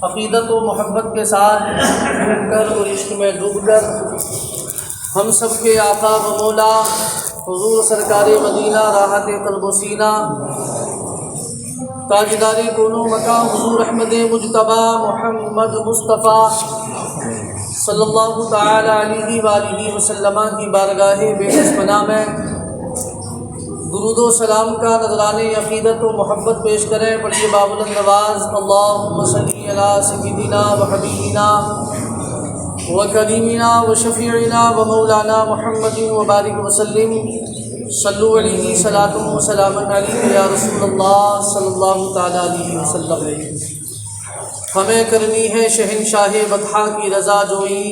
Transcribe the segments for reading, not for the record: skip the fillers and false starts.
عقیدت و محبت کے ساتھ ڈوب کر اور عشق میں ڈوب کر ہم سب کے آقا و مولا حضور سرکار مدینہ راحت قلب و سینہ تاجدار کون و مقام حضور احمد مجتبی محمد مصطفیٰ صلی اللہ تعالی علیہ وآلہ وسلم کی بارگاہ بے پناہ میں درود و سلام کا نذرانے عقیدت و محبت پیش کریں۔ پڑھیے بابل نواز اللہم صلی علی سیدنا و حبیبنا و کریمنا و شفیعنا و مولانا محمد و بارک وسلم صلو علیہ صلاۃ و سلام علیہ یا رسول اللہ صلی اللہ تعالی علیہ وسلم۔ ہمیں کرنی ہے شہنشاہ بطحا کی رضا جوئی،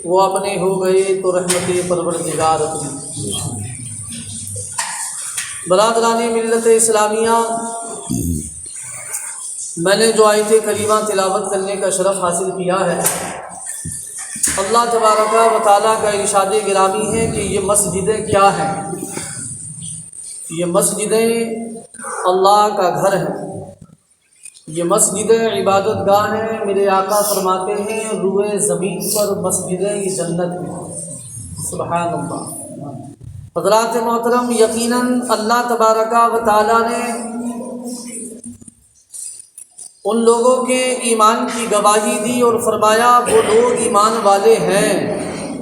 وہ اپنے ہو گئے تو رحمت پروردگار اپنی۔ برادران ملت اسلامیہ، میں نے جو آیت کریمہ تلاوت کرنے کا شرف حاصل کیا ہے، اللہ تبارک و تعالیٰ کا ارشاد گرامی ہے کہ یہ مسجدیں کیا ہیں؟ یہ مسجدیں اللہ کا گھر ہیں، یہ مسجدیں عبادت گاہ ہیں۔ میرے آقا فرماتے ہیں روئے زمین پر مسجدیں یہ جنت ہیں۔ سبحان اللہ۔ حضرات محترم، یقیناً اللہ تبارک و تعالیٰ نے ان لوگوں کے ایمان کی گواہی دی اور فرمایا وہ لوگ ایمان والے ہیں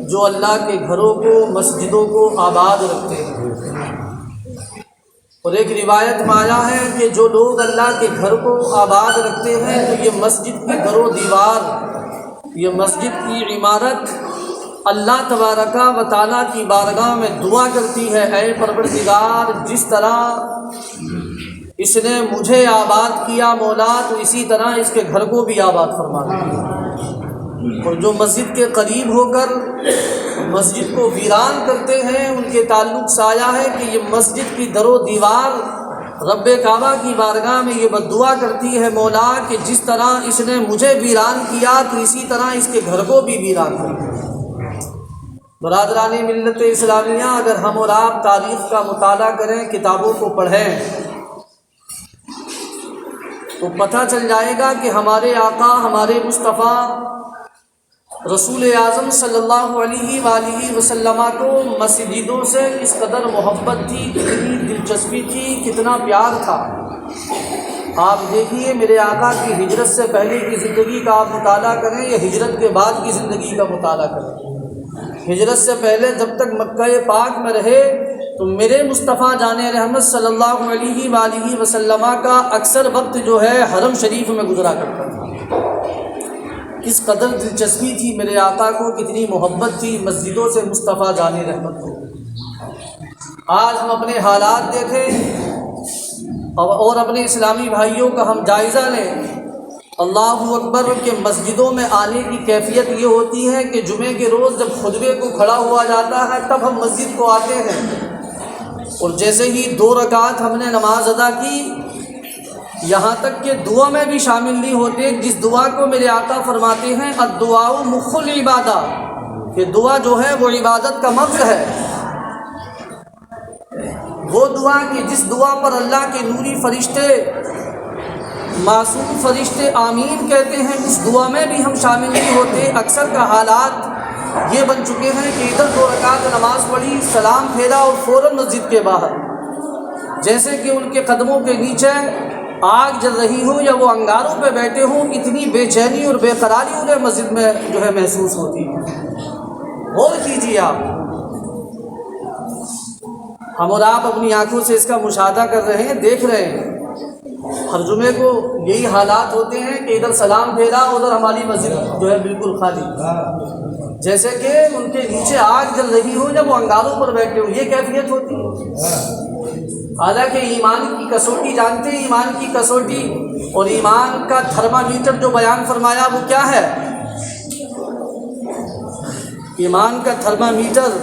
جو اللہ کے گھروں کو، مسجدوں کو آباد رکھتے ہیں۔ اور ایک روایت میں آیا ہے کہ جو لوگ اللہ کے گھر کو آباد رکھتے ہیں تو یہ مسجد کی در و دیوار، یہ مسجد کی عمارت اللہ تبارک و تعالیٰ کی بارگاہ میں دعا کرتی ہے، اے پروردگار جس طرح اس نے مجھے آباد کیا مولا، تو اسی طرح اس کے گھر کو بھی آباد فرما دے۔ اور جو مسجد کے قریب ہو کر مسجد کو ویران کرتے ہیں، ان کے تعلق سے آیا ہے کہ یہ مسجد کی در و دیوار رب کعبہ کی بارگاہ میں یہ بددعا کرتی ہے، مولا کہ جس طرح اس نے مجھے ویران کیا تو اسی طرح اس کے گھر کو بھی ویران کر۔ برادران ملت اسلامیہ، اگر ہم اور آپ تاریخ کا مطالعہ کریں، کتابوں کو پڑھیں، تو پتہ چل جائے گا کہ ہمارے آقا، ہمارے مصطفیٰ رسول اعظم صلی اللہ علیہ وآلہ وسلم کو مسجدوں سے اس قدر محبت تھی، کتنی دلچسپی تھی، کتنا پیار تھا۔ آپ دیکھیے میرے آقا کی ہجرت سے پہلے کی زندگی کا آپ مطالعہ کریں یا ہجرت کے بعد کی زندگی کا مطالعہ کریں۔ ہجرت سے پہلے جب تک مکہ پاک میں رہے تو میرے مصطفیٰ جان رحمت صلی اللہ علیہ وآلہ وسلم کا اکثر وقت جو ہے حرم شریف میں گزرا کرتا تھا۔ کس قدر دلچسپی تھی میرے آقا کو، کتنی محبت تھی مسجدوں سے مصطفیٰ جان رحمت کو۔ آج ہم اپنے حالات دیکھیں اور اپنے اسلامی بھائیوں کا ہم جائزہ لیں۔ اللہ اکبر کہ مسجدوں میں آنے کی کیفیت یہ ہوتی ہے کہ جمعے کے روز جب خطبے کو کھڑا ہوا جاتا ہے تب ہم مسجد کو آتے ہیں، اور جیسے ہی 2 رکعت ہم نے نماز ادا کی، یہاں تک کہ دعا میں بھی شامل نہیں ہوتے، جس دعا کو میرے آقا فرماتے ہیں الدعاء مخ العبادہ، کہ دعا جو ہے وہ عبادت کا مغز ہے۔ وہ دعا کہ جس دعا پر اللہ کے نوری فرشتے، معصوم فرشتے آمین کہتے ہیں، اس دعا میں بھی ہم شامل نہیں ہوتے۔ اکثر کا حالات یہ بن چکے ہیں کہ ادھر 2 رکعت نماز پڑھی، سلام پھیرا اور فوراً مسجد کے باہر، جیسے کہ ان کے قدموں کے نیچے آگ جل رہی ہو یا وہ انگاروں پہ بیٹھے ہوں۔ اتنی بے چینی اور بے قراری انہیں مسجد میں جو ہے محسوس ہوتی ہے۔ غور کیجیے آپ، ہم اور آپ اپنی آنکھوں سے اس کا مشاہدہ کر رہے ہیں، دیکھ رہے ہیں۔ ہر جمعے کو یہی حالات ہوتے ہیں کہ ادھر سلام پھیرا، ادھر ہماری مسجد جو ہے بالکل خالی، جیسے کہ ان کے نیچے آگ جل رہی ہو یا وہ انگاروں پر بیٹھے ہو، یہ کیفیت ہوتی ہے۔ حالانکہ ایمان کی کسوٹی جانتے ہیں، ایمان کی کسوٹی اور ایمان کا تھرمامیٹر جو بیان فرمایا وہ کیا ہے؟ ایمان کا تھرمامیٹر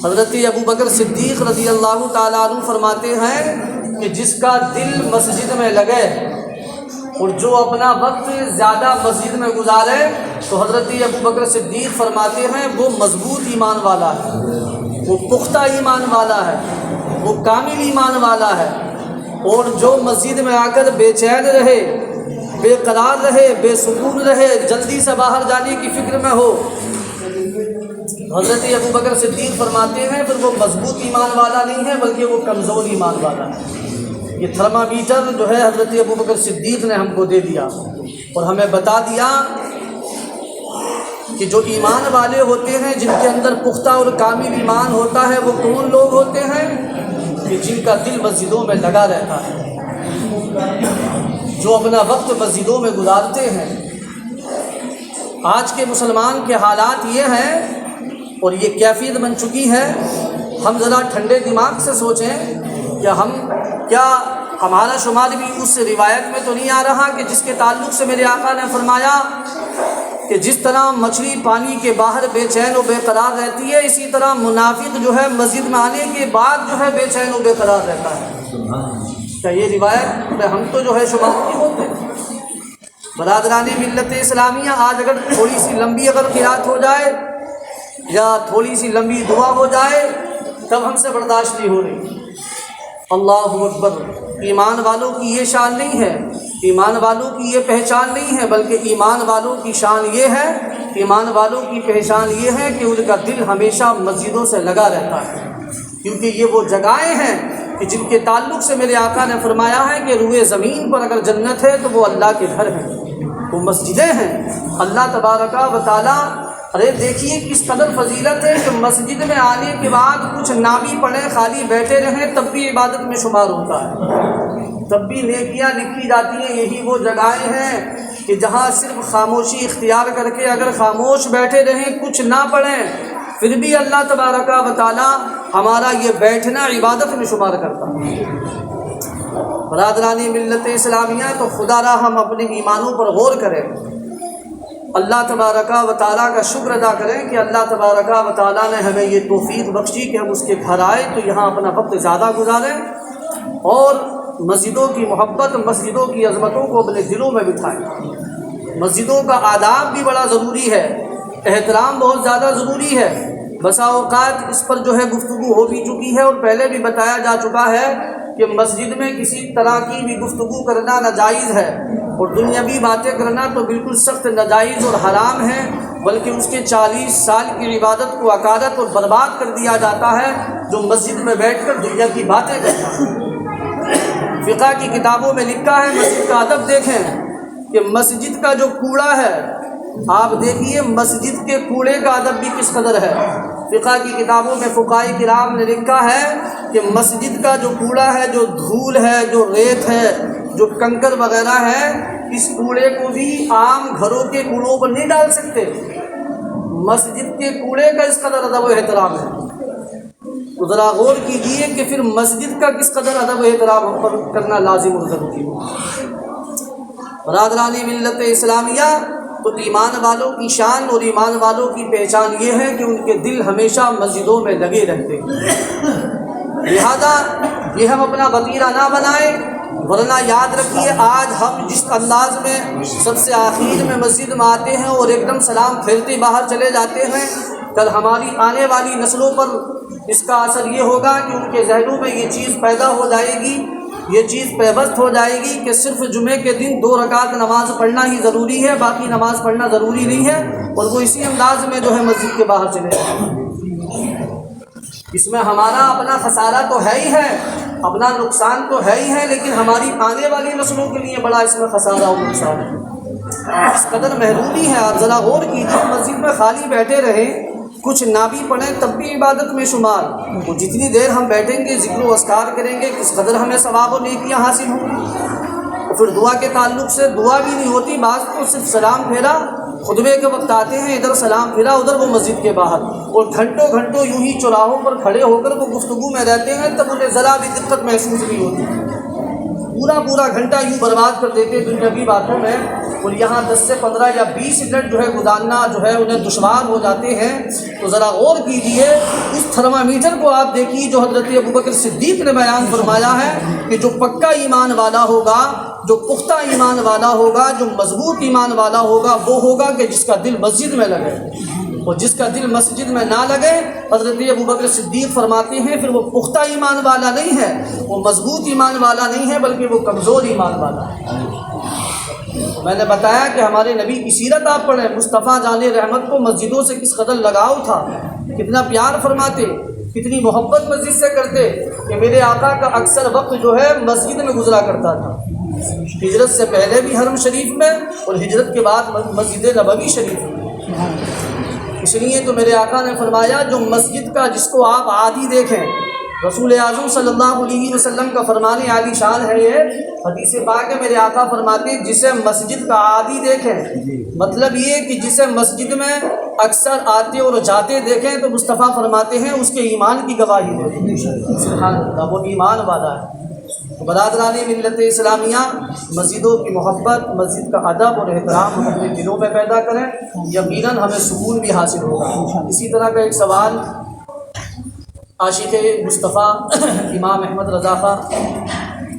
حضرت ابوبکر صدیق رضی اللہ تعالیٰ عنہ فرماتے ہیں کہ جس کا دل مسجد میں لگے اور جو اپنا وقت زیادہ مسجد میں گزارے، تو حضرت ابوبکر صدیق فرماتے ہیں وہ مضبوط ایمان والا ہے، وہ پختہ ایمان والا ہے، وہ کامل ایمان والا ہے۔ اور جو مسجد میں آ کر بے چین رہے، بے قرار رہے، بے سکون رہے، جلدی سے باہر جانے کی فکر میں ہو۔ حضرت ابوبکر صدیق فرماتے ہیں پھر وہ مضبوط ایمان والا نہیں ہے بلکہ وہ کمزور ایمان والا ہے۔ یہ تھرمامیٹر جو ہے حضرت ابوبکر صدیق نے ہم کو دے دیا اور ہمیں بتا دیا کہ جو ایمان والے ہوتے ہیں، جن کے اندر پختہ اور کامل ایمان ہوتا ہے، وہ کون لوگ ہوتے ہیں؟ کہ جن کا دل مسجدوں میں لگا رہتا ہے، جو اپنا وقت مسجدوں میں گزارتے ہیں۔ آج کے مسلمان کے حالات یہ ہیں اور یہ کیفیت بن چکی ہے، ہم ذرا ٹھنڈے دماغ سے سوچیں کیا ہمارا شمار بھی اس روایت میں تو نہیں آ رہا کہ جس کے تعلق سے میرے آقا نے فرمایا کہ جس طرح مچھلی پانی کے باہر بے چین و بے قرار رہتی ہے، اسی طرح منافق جو ہے مسجد میں آنے کے بعد جو ہے بے چین و بے قرار رہتا ہے۔ کیا یہ روایت میں ہم تو جو ہے شمار نہیں ہوتے؟ برادران ملت اسلامیہ، آج اگر تھوڑی سی لمبی قرات ہو جائے یا تھوڑی سی لمبی دعا ہو جائے تب ہم سے برداشت نہیں ہو رہی۔ اللہ اکبر! ایمان والوں کی یہ شان نہیں ہے، ایمان والوں کی یہ پہچان نہیں ہے، بلکہ ایمان والوں کی شان یہ ہے، ایمان والوں کی پہچان یہ ہے کہ ان کا دل ہمیشہ مسجدوں سے لگا رہتا ہے، کیونکہ یہ وہ جگہیں ہیں کہ جن کے تعلق سے میرے آقا نے فرمایا ہے کہ روئے زمین پر اگر جنت ہے تو وہ اللہ کے گھر ہیں، وہ مسجدیں ہیں۔ اللہ تبارک و تعالیٰ، ارے دیکھیے کس قدر فضیلت ہے کہ مسجد میں آنے کے بعد کچھ نہ بھی پڑھیں، خالی بیٹھے رہیں، تب بھی عبادت میں شمار ہوتا ہے، تب بھی نیکیاں لکھی جاتی ہیں۔ یہی وہ جگہیں ہیں کہ جہاں صرف خاموشی اختیار کر کے اگر خاموش بیٹھے رہیں، کچھ نہ پڑھیں، پھر بھی اللہ تبارک و تعالیٰ ہمارا یہ بیٹھنا عبادت میں شمار کرتا ہے۔ برادرانی ملت اسلامیہ، تو خدا را ہم اپنے ایمانوں پر غور کریں، اللہ تبارک و تعالیٰ کا شکر ادا کریں کہ اللہ تبارک و تعالیٰ نے ہمیں یہ توفیق بخشی کہ ہم اس کے گھر آئے تو یہاں اپنا وقت زیادہ گزاریں اور مسجدوں کی محبت، مسجدوں کی عظمتوں کو اپنے دلوں میں بٹھائیں۔ مسجدوں کا آداب بھی بڑا ضروری ہے، احترام بہت زیادہ ضروری ہے۔ بسا اوقات اس پر جو ہے گفتگو ہو بھی چکی ہے اور پہلے بھی بتایا جا چکا ہے کہ مسجد میں کسی طرح کی بھی گفتگو کرنا ناجائز ہے، اور دنیاوی باتیں کرنا تو بالکل سخت ناجائز اور حرام ہے، بلکہ اس کے 40 سال کی عبادت کو عکارت اور برباد کر دیا جاتا ہے جو مسجد میں بیٹھ کر دنیا کی باتیں کرتا ہے۔ فقہ کی کتابوں میں لکھا ہے، مسجد کا ادب دیکھیں کہ مسجد کا جو کوڑا ہے، آپ دیکھیے مسجد کے کوڑے کا ادب بھی کس قدر ہے۔ فقہ کی کتابوں میں فقہاء کرام نے لکھا ہے کہ مسجد کا جو کوڑا ہے، جو دھول ہے، جو ریت ہے، جو کنکر وغیرہ ہے، اس کوڑے کو بھی عام گھروں کے کوڑوں پر نہیں ڈال سکتے۔ مسجد کے کوڑے کا اس قدر ادب و احترام ہے، تو ذرا غور کیجئے کہ پھر مسجد کا کس قدر ادب و احترام پر کرنا لازم اور ضروری ہے۔ برادران ملت اسلامیہ، تو ایمان والوں کی شان اور ایمان والوں کی پہچان یہ ہے کہ ان کے دل ہمیشہ مسجدوں میں لگے رہتے ہیں، لہذا یہ ہم اپنا وتیرہ نہ بنائیں، ورنہ یاد رکھیے آج ہم جس انداز میں سب سے آخر میں مسجد میں آتے ہیں اور ایک دم سلام پھیرتے باہر چلے جاتے ہیں، کل ہماری آنے والی نسلوں پر اس کا اثر یہ ہوگا کہ ان کے ذہنوں میں یہ چیز پیدا ہو جائے گی، یہ چیز پیوست ہو جائے گی کہ صرف جمعے کے دن 2 رکعت نماز پڑھنا ہی ضروری ہے، باقی نماز پڑھنا ضروری نہیں ہے، اور وہ اسی انداز میں جو ہے مسجد کے باہر چلے جائیں۔ اس میں ہمارا اپنا خسارہ تو ہے ہی ہے، اپنا نقصان تو ہے ہی ہے، لیکن ہماری آنے والی نسلوں کے لیے بڑا اس میں خسارہ اور نقصان ہے۔ اس قدر محرومی ہے، آپ ذرا غور کیجیے، مسجد میں خالی بیٹھے رہیں، کچھ نہ بھی پڑھیں تب بھی عبادت میں شمار، وہ جتنی دیر ہم بیٹھیں گے ذکر و اذکار کریں گے کس قدر ہمیں ثواب و نیکیاں حاصل ہوں گی۔ اور پھر دعا کے تعلق سے دعا بھی نہیں ہوتی، بعض تو صرف سلام پھیرا، خطبے کے وقت آتے ہیں ادھر سلام پھیرا ادھر وہ مسجد کے باہر، اور گھنٹوں گھنٹوں یوں ہی چوراہوں پر کھڑے ہو کر وہ گفتگو میں رہتے ہیں، تب انہیں ذرا بھی دقت محسوس نہیں ہوتی، پورا گھنٹہ یوں برباد کر دیتے دنیاوی باتوں میں، اور یہاں 10 سے 15 یا 20 منٹ جو ہے گزارنا جو ہے انہیں دشوار ہو جاتے ہیں۔ تو ذرا غور کیجئے، اس تھرمامیٹر کو آپ دیکھیے جو حضرت ابوبکر صدیق نے بیان فرمایا ہے کہ جو پکا ایمان والا ہوگا، جو پختہ ایمان والا ہوگا، جو مضبوط ایمان والا ہوگا، وہ ہوگا کہ جس کا دل مسجد میں لگے، اور جس کا دل مسجد میں نہ لگے، حضرت ابوبکر صدیق فرماتے ہیں پھر وہ پختہ ایمان والا نہیں ہے، وہ مضبوط ایمان والا نہیں ہے، بلکہ وہ کمزور ایمان والا ہے۔ تو میں نے بتایا کہ ہمارے نبی کی سیرت آپ پڑھیں، مصطفیٰ جان رحمت کو مسجدوں سے کس قدر لگاؤ تھا، کتنا پیار فرماتے، کتنی محبت مسجد سے کرتے کہ میرے آقا کا اکثر وقت جو ہے مسجد میں گزرا کرتا تھا، ہجرت سے پہلے بھی حرم شریف میں اور ہجرت کے بعد مسجد نبوی شریف میں۔ اس لیے تو میرے آقا نے فرمایا جو مسجد کا جس کو آپ عادی دیکھیں، رسول اعظم صلی اللہ علیہ وسلم کا فرمان عالی شان ہے، یہ حدیث پاک ہے، میرے آقا فرماتے ہیں جسے مسجد کا عادی دیکھیں، مطلب یہ کہ جسے مسجد میں اکثر آتے اور جاتے دیکھیں تو مصطفیٰ فرماتے ہیں اس کے ایمان کی گواہی دے، سبحان اللہ، وہ ایمان والا ہے۔ برادران ملت اسلامیہ، مسجدوں کی محبت، مسجد کا ادب اور احترام ہم اپنے دلوں میں پیدا کریں، یقیناً ہمیں سکون بھی حاصل ہوگا۔ اسی طرح کا ایک سوال عاشق مصطفیٰ امام احمد رضا خاں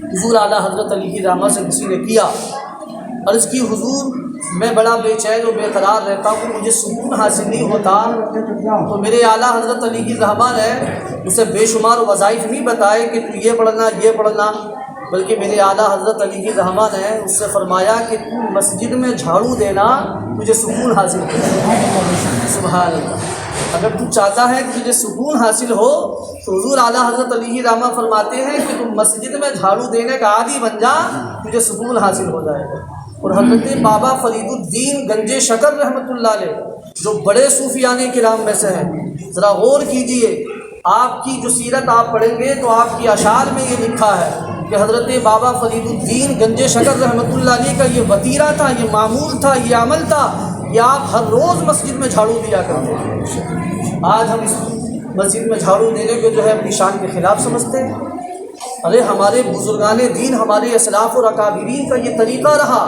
حضور اعلیٰ حضرت علی کی رحمت سے کسی نے کیا، عرض کی حضور میں بڑا بے چین و بے قرار رہتا ہوں، مجھے سکون حاصل نہیں ہوتا، تو میرے اعلیٰ حضرت علی کی رحمت ہے اسے بے شمار وظائف نہیں بتائے کہ تو یہ پڑھنا، بلکہ میرے اعلیٰ حضرت علی کی رحمت ہے اس سے فرمایا کہ تو مسجد میں جھاڑو دینا تجھے سکون حاصل ہوگا۔ سبحان اللہ، اگر تو چاہتا ہے کہ تجھے سکون حاصل ہو تو حضور اعلیٰ حضرت علی کی رحمت فرماتے ہیں کہ تم مسجد میں جھاڑو دینے کا عادی بن جا، تجھے سکون حاصل ہو جائے گا۔ اور حضرت بابا فرید الدین گنج شکر رحمۃ اللہ علیہ جو بڑے صوفیان کرام میں سے ہیں، ذرا غور کیجئے، آپ کی جو سیرت آپ پڑھیں گے تو آپ کی اشعار میں یہ لکھا ہے کہ حضرت بابا فرید الدین گنج شکر رحمۃ اللہ علیہ کا یہ وتیرہ تھا، یہ معمول تھا، یہ عمل تھا کہ آپ ہر روز مسجد میں جھاڑو دیا کرتے ہیں۔ آج ہم اس مسجد میں جھاڑو دینے کو جو ہے اپنی شان کے خلاف سمجھتے ہیں۔ ارے ہمارے بزرگان دین، ہمارے اسلاف اور اکابرین کا یہ طریقہ رہا،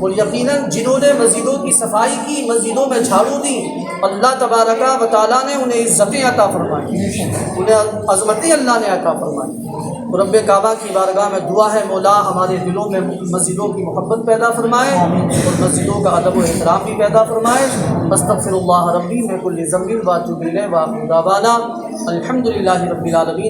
اور یقیناً جنہوں نے مسجدوں کی صفائی کی، مسجدوں میں جھاڑو دی، اللہ تبارک و تعالیٰ نے انہیں عزتیں عطا فرمائی، انہیں عظمتیں اللہ نے عطا فرمائی۔ رب کعبہ کی بارگاہ میں دعا ہے مولا ہمارے دلوں میں مسجدوں کی محبت پیدا فرمائے اور مسجدوں کا ادب و احترام بھی پیدا فرمائے۔ استغفر اللہ ربی من کل ذنب واتوب الیہ، وآخر دعوانا الحمد للہ رب العالمین۔